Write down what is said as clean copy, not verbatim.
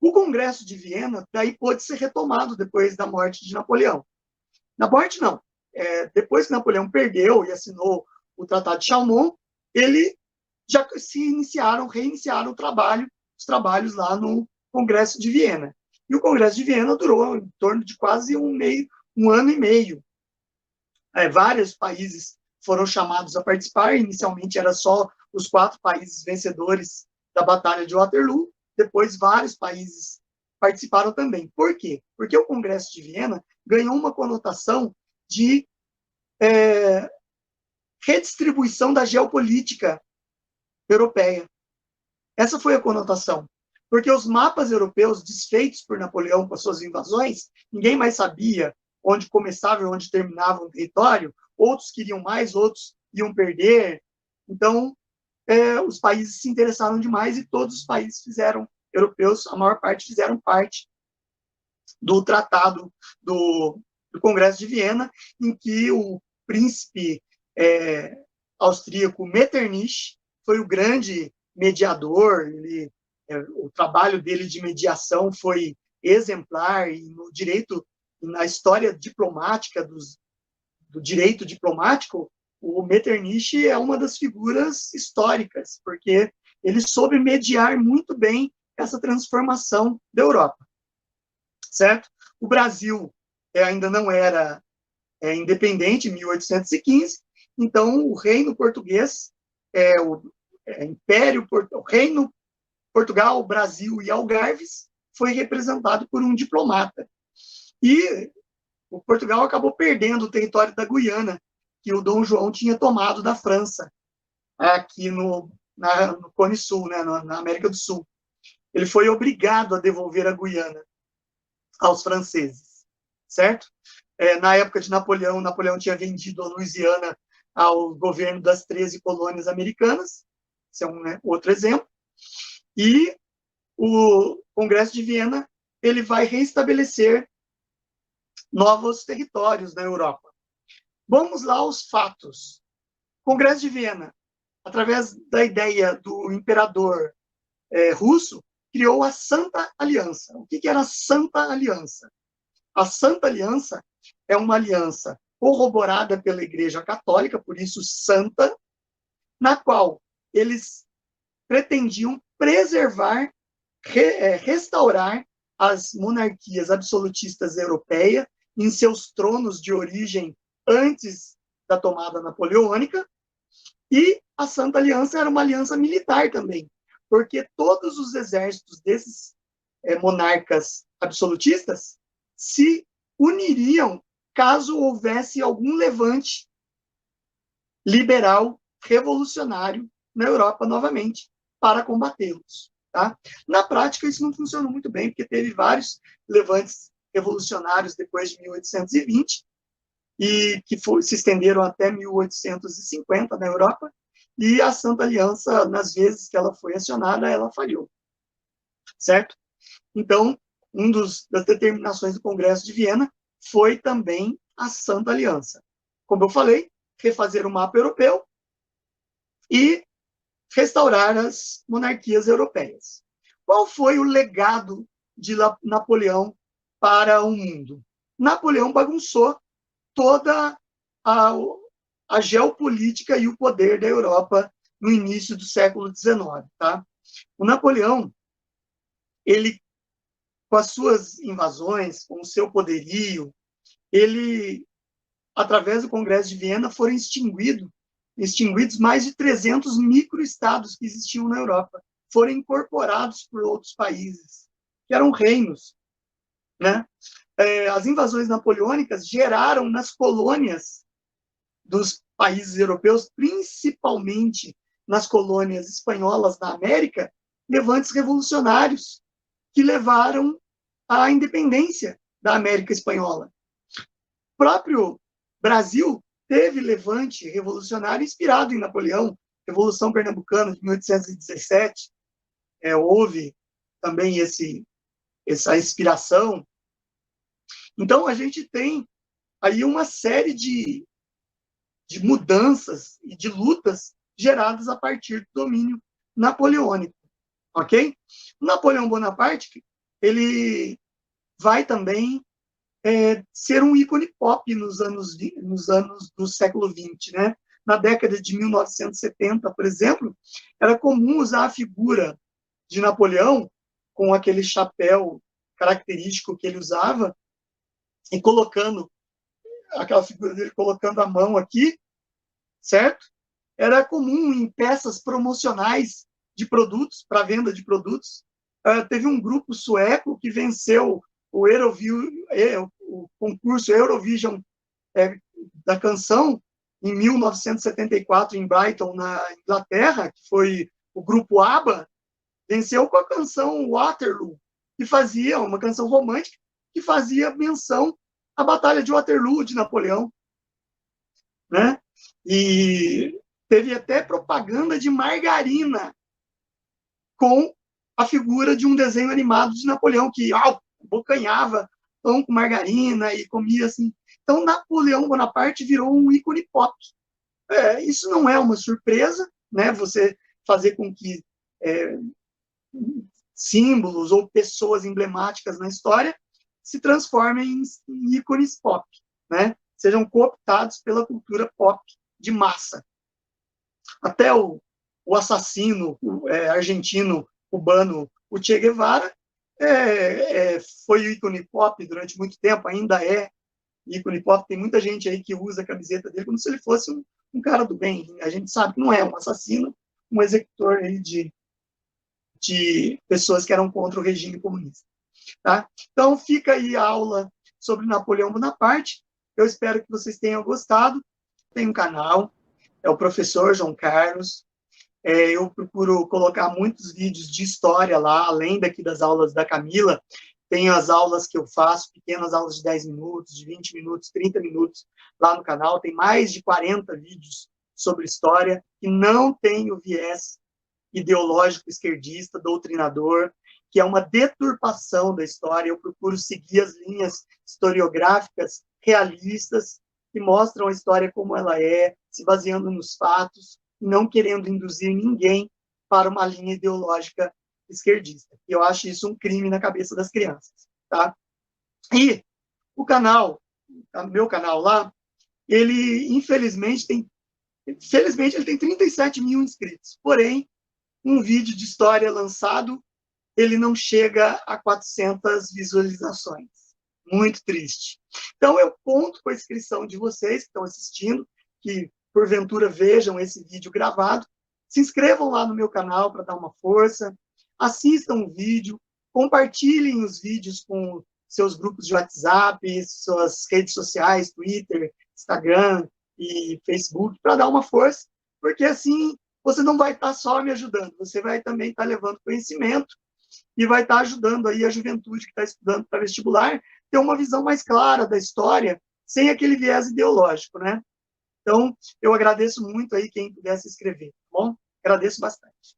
O Congresso de Viena daí pôde ser retomado depois da morte de Napoleão. Na morte, não. Depois que Napoleão perdeu e assinou o Tratado de Chaumont, ele já reiniciaram os trabalhos lá no Congresso de Viena. E o Congresso de Viena durou em torno de quase um ano e meio. Vários países foram chamados a participar. Inicialmente era só os 4 países vencedores da Batalha de Waterloo. Depois vários países participaram também. Por quê? Porque o Congresso de Viena ganhou uma conotação de redistribuição da geopolítica europeia. Essa foi a conotação. Porque os mapas europeus desfeitos por Napoleão com as suas invasões, ninguém mais sabia onde começava e onde terminava um território, outros queriam mais, outros iam perder. Então, os países se interessaram demais e todos os países europeus, a maior parte, fizeram parte do tratado do Congresso de Viena, em que o príncipe austríaco Metternich foi o grande mediador. O trabalho dele de mediação foi exemplar, e no direito, na história diplomática do direito diplomático, o Metternich é uma das figuras históricas, porque ele soube mediar muito bem essa transformação da Europa, certo? O Brasil ainda não era independente, em 1815, então o reino português, o reino Portugal, Brasil e Algarves foi representado por um diplomata. E o Portugal acabou perdendo o território da Guiana, que o Dom João tinha tomado da França, aqui no Cone Sul, né, na América do Sul. Ele foi obrigado a devolver a Guiana aos franceses, certo? Na época de Napoleão, Napoleão tinha vendido a Louisiana ao governo das 13 colônias americanas. Esse é um outro exemplo. E o Congresso de Viena ele vai reestabelecer novos territórios na Europa. Vamos lá aos fatos. O Congresso de Viena, através da ideia do imperador russo, criou a Santa Aliança. O que era a Santa Aliança? A Santa Aliança é uma aliança corroborada pela Igreja Católica, por isso santa, na qual eles pretendiam preservar, restaurar as monarquias absolutistas europeias em seus tronos de origem antes da tomada napoleônica. E a Santa Aliança era uma aliança militar também, porque todos os exércitos desses monarcas absolutistas se uniriam caso houvesse algum levante liberal, revolucionário na Europa novamente, para combatê-los. Tá? Na prática, isso não funcionou muito bem, porque teve vários levantes revolucionários depois de 1820, e que se estenderam até 1850 na Europa, e a Santa Aliança, nas vezes que ela foi acionada, ela falhou. Certo? Então, das determinações do Congresso de Viena foi também a Santa Aliança. Como eu falei, refazer o mapa europeu e restaurar as monarquias europeias. Qual foi o legado de Napoleão para o mundo? Napoleão bagunçou toda a geopolítica e o poder da Europa no início do século XIX. Tá? O Napoleão, ele, com as suas invasões, com o seu poderio, ele, através do Congresso de Viena, foram extinguidos mais de 300 microestados que existiam na Europa. Foram incorporados por outros países, que eram reinos. Né? As invasões napoleônicas geraram nas colônias dos países europeus, principalmente nas colônias espanholas da América, levantes revolucionários que levaram à independência da América Espanhola. O próprio Brasil teve levante revolucionário inspirado em Napoleão, Revolução Pernambucana de 1817, houve também essa inspiração. Então, a gente tem aí uma série de mudanças e de lutas geradas a partir do domínio napoleônico, ok? Napoleão Bonaparte, ele vai também ser um ícone pop nos anos do século XX, né? Na década de 1970, por exemplo, era comum usar a figura de Napoleão com aquele chapéu característico que ele usava e colocando aquela figura dele colocando a mão aqui, certo? Era comum em peças promocionais de produtos, para venda de produtos. Teve um grupo sueco que venceu o concurso Eurovision da canção em 1974 em Brighton, na Inglaterra, que foi o grupo ABBA, venceu com a canção Waterloo, que fazia uma canção romântica que fazia menção à Batalha de Waterloo de Napoleão, né? E teve até propaganda de margarina com a figura de um desenho animado de Napoleão, que bocanhava pão com margarina e comia assim. Então, Napoleão Bonaparte virou um ícone pop. Isso não é uma surpresa, né? Você fazer com que símbolos ou pessoas emblemáticas na história se transformem em ícones pop, né? Sejam cooptados pela cultura pop de massa. Até o assassino argentino, cubano, o Che Guevara, foi ícone pop durante muito tempo, ainda é ícone pop. Tem muita gente aí que usa a camiseta dele como se ele fosse um cara do bem. A gente sabe que não é um assassino, um executor aí de pessoas que eram contra o regime comunista. Tá? Então, fica aí a aula sobre Napoleão Bonaparte. Eu espero que vocês tenham gostado. Tem um canal, é o professor João Carlos. Eu procuro colocar muitos vídeos de história lá, além daqui das aulas da Camila. Tem as aulas que eu faço, pequenas aulas de 10 minutos, de 20 minutos, 30 minutos lá no canal. Tem mais de 40 vídeos sobre história que não tem o viés ideológico esquerdista, doutrinador, que é uma deturpação da história. Eu procuro seguir as linhas historiográficas realistas que mostram a história como ela é, se baseando nos fatos, não querendo induzir ninguém para uma linha ideológica esquerdista. E eu acho isso um crime na cabeça das crianças, tá? E o meu canal lá, ele, infelizmente, ele tem 37 mil inscritos. Porém, um vídeo de história lançado, ele não chega a 400 visualizações. Muito triste. Então, eu conto com a inscrição de vocês que estão assistindo, que porventura vejam esse vídeo gravado. Se inscrevam lá no meu canal para dar uma força, assistam o vídeo, compartilhem os vídeos com seus grupos de WhatsApp, suas redes sociais, Twitter, Instagram e Facebook, para dar uma força, porque assim você não vai estar só me ajudando, você vai também estar levando conhecimento e vai estar ajudando aí a juventude que está estudando para vestibular ter uma visão mais clara da história, sem aquele viés ideológico, né? Então, eu agradeço muito aí quem puder se inscrever, tá bom? Agradeço bastante.